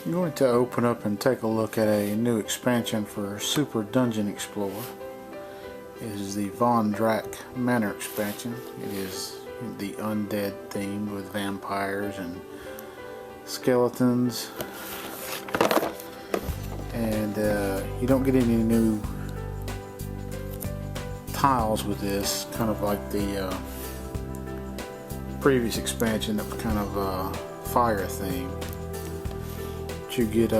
I'm going to open up and take a look at a new expansion for Super Dungeon Explorer. It is the Drakk Manor expansion. It is the undead theme with vampires and skeletons. And you don't get any new tiles with this, kind of like the previous expansion that was kind of fire theme. You get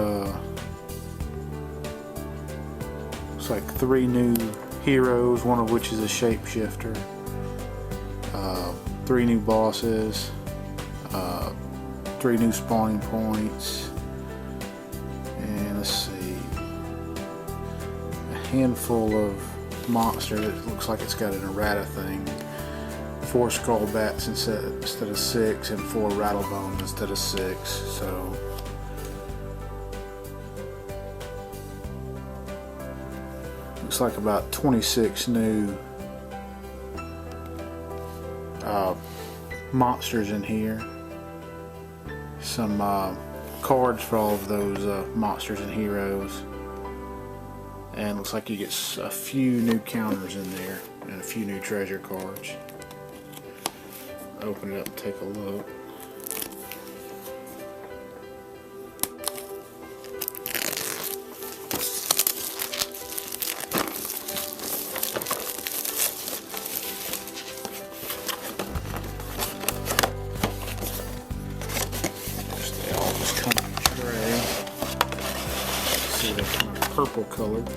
it's like 3 new heroes, one of which is a shapeshifter, 3 new bosses, 3 new spawning points, and let's see, a handful of monsters. It looks like it's got an errata thing. 4 skull bats instead of 6, and 4 rattlebones instead of 6. So looks like about 26 new monsters in here. Some cards for all of those monsters and heroes. And looks like you get a few new counters in there and a few new treasure cards. Open it up and take a look. They all just come in a tray. See, they're kind of purple colored.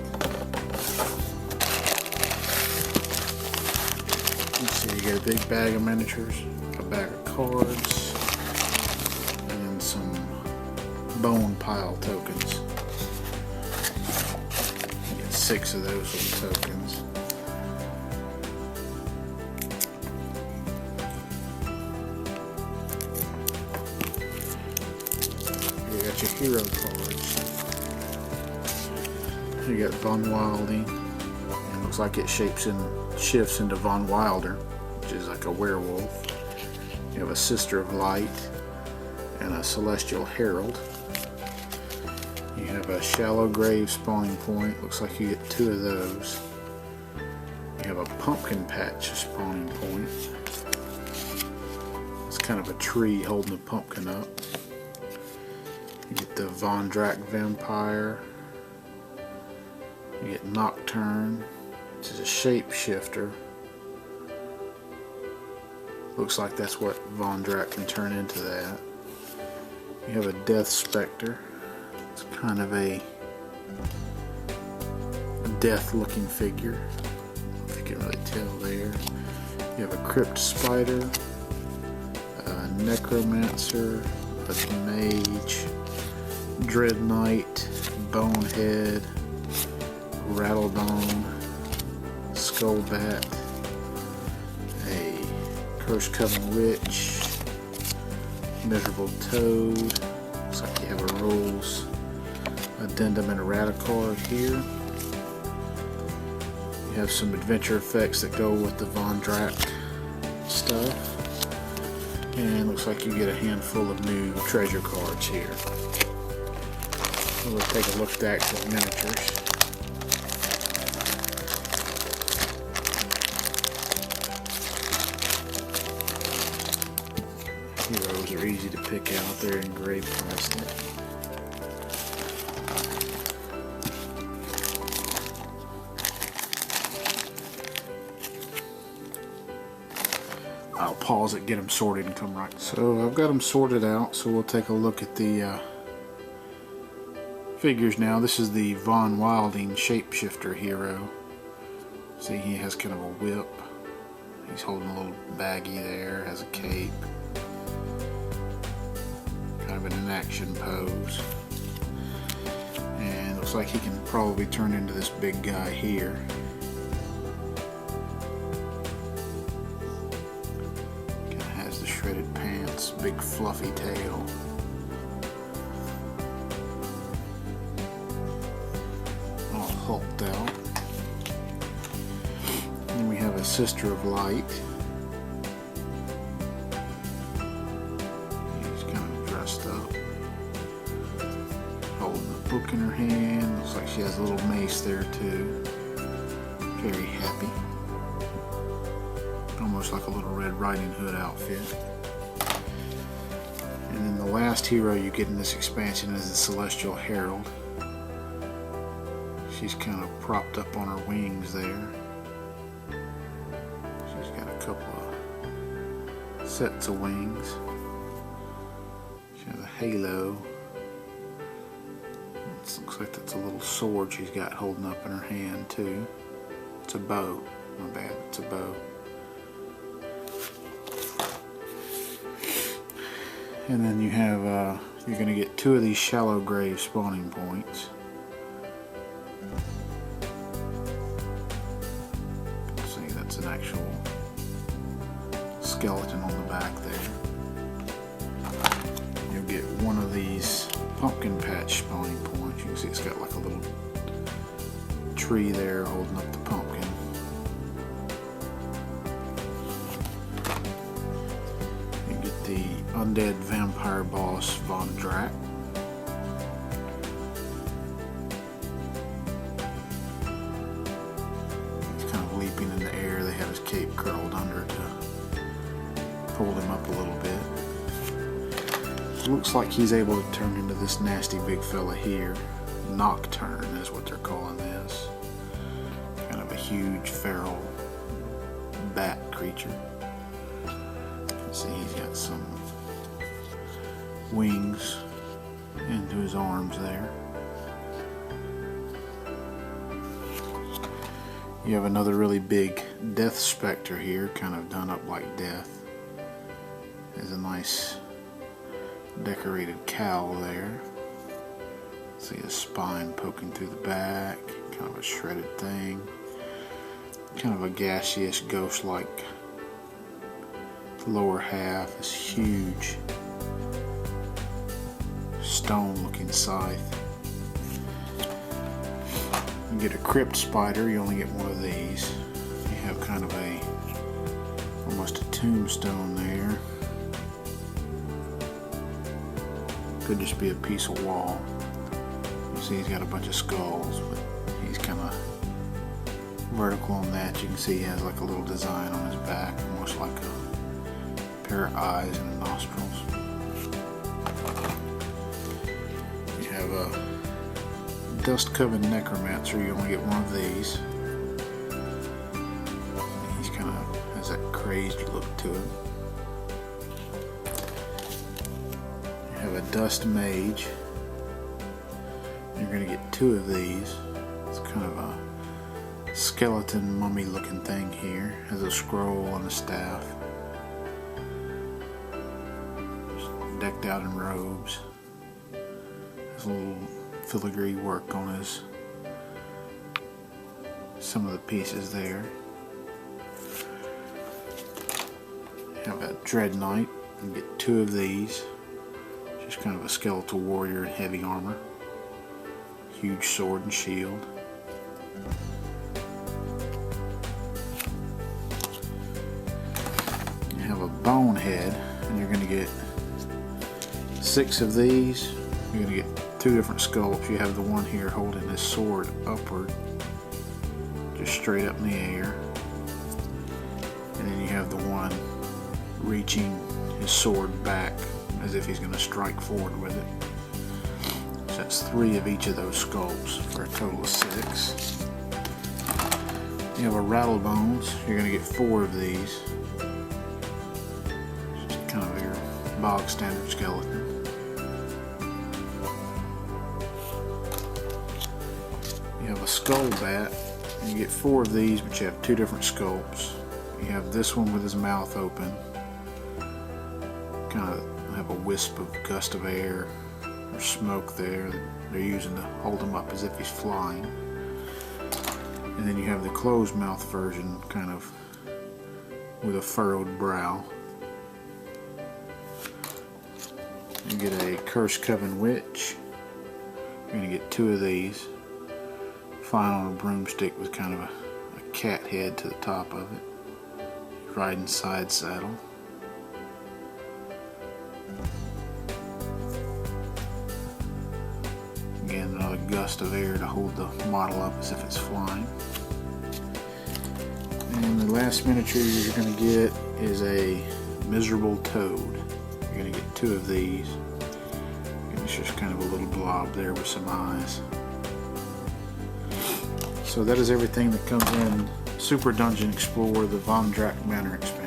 You see, you get a big bag of miniatures, a bag of cards, and some bone pile tokens. You get 6 of those little tokens. You got your hero cards. You got Von Wilding. It looks like it shifts into Von Wilder, which is like a werewolf. You have a Sister of Light and a Celestial Herald. You have a Shallow Grave spawning point. Looks like you get 2 of those. You have a Pumpkin Patch spawning point. It's kind of a tree holding a pumpkin up. You get the Von Drakk Vampire. You get Nocturne, which is a shapeshifter. Looks like that's what Von Drakk can turn into that. You have a Death Spectre. It's kind of a death looking figure. I don't think you can really tell there. You have a Crypt Spider, a Necromancer, a Mage, Dread Knight, Bonehead, Rattlebone, Skullbat, a Cursed Coven Witch, Miserable Toad. Looks like you have a Rules Addendum and errata card here. You have some adventure effects that go with the Von Drakk stuff. And looks like you get a handful of new treasure cards here. We'll take a look at the actual miniatures. Heroes are easy to pick out. They're in gray plastic. I'll pause it, get them sorted, and come right. So I've got them sorted out, so we'll take a look at the figures now. This is the Von Wilding shapeshifter hero. See, he has kind of a whip. He's holding a little baggie there, has a cape. Kind of in an action pose. And looks like he can probably turn into this big guy here. Kind of has the shredded pants, big fluffy tail. All hulked out. And then we have a Sister of Light. He's kind of dressed up. book in her hand. Looks like she has a little mace there too. Very happy. Almost like a little Red Riding Hood outfit. And then the last hero you get in this expansion is the Celestial Herald. She's kind of propped up on her wings there. She's got a couple of sets of wings. She has a halo. It looks like that's a little sword she's got holding up in her hand too. It's a bow. My bad, it's a bow. And then you have, you're going to get 2 of these shallow grave spawning points. Let's see, that's an actual skeleton on the back there. You'll get 1 of these pumpkin patch spawning points. You can see it's got like a little tree there holding up the pumpkin. The undead vampire boss von Drakk. He's kind of leaping in the air. They have his cape curled under to hold him up a little bit. It looks like he's able to turn into this nasty big fella here. Nocturne is what they're calling this. Kind of a huge feral bat creature. See, he's got some wings into his arms there. You have another really big death specter here, kind of done up like death. There's a nice decorated cowl there. See a spine poking through the back, kind of a shredded thing. Kind of a gaseous ghost-like lower half, this huge stone looking scythe. You get a crypt spider, you only get 1 of these. You have kind of almost a tombstone there. Could just be a piece of wall. You see he's got a bunch of skulls, but he's kind of vertical on that. You can see he has like a little design on his back, almost like a pair of eyes and nostrils. You have a Dust Coven Necromancer. You only get 1 of these. He's kind of has that crazed look to him. You have a Dust Mage. You're going to get 2 of these. It's kind of a skeleton mummy looking thing here. Has a scroll and a staff. Decked out in robes. Has a little filigree work on some of the pieces there. You have a Dread Knight. You get 2 of these. Just kind of a Skeletal Warrior in heavy armor. Huge sword and shield. You have a Bonehead, and you're going to get 6 of these. You're going to get 2 different sculpts. You have the one here holding his sword upward, just straight up in the air. And then you have the one reaching his sword back as if he's going to strike forward with it. So that's 3 of each of those sculpts for a total of 6. You have a Rattlebones. You're going to get 4 of these. Just kind of your bog standard skeleton. You have a Skull Bat. You get 4 of these, but you have 2 different sculpts. You have this one with his mouth open. Kind of have a wisp of gust of air or smoke there that they're using to hold him up as if he's flying. And then you have the closed mouth version, kind of with a furrowed brow. You get a Cursed Coven Witch. You're going to get 2 of these. Fine on a broomstick with kind of a cat head to the top of it. Riding side saddle. Again, another gust of air to hold the model up as if it's flying. And the last miniature you're going to get is a miserable toad. You're going to get 2 of these. And it's just kind of a little blob there with some eyes. So that is everything that comes in Super Dungeon Explorer, the Von Drakk Manor expansion.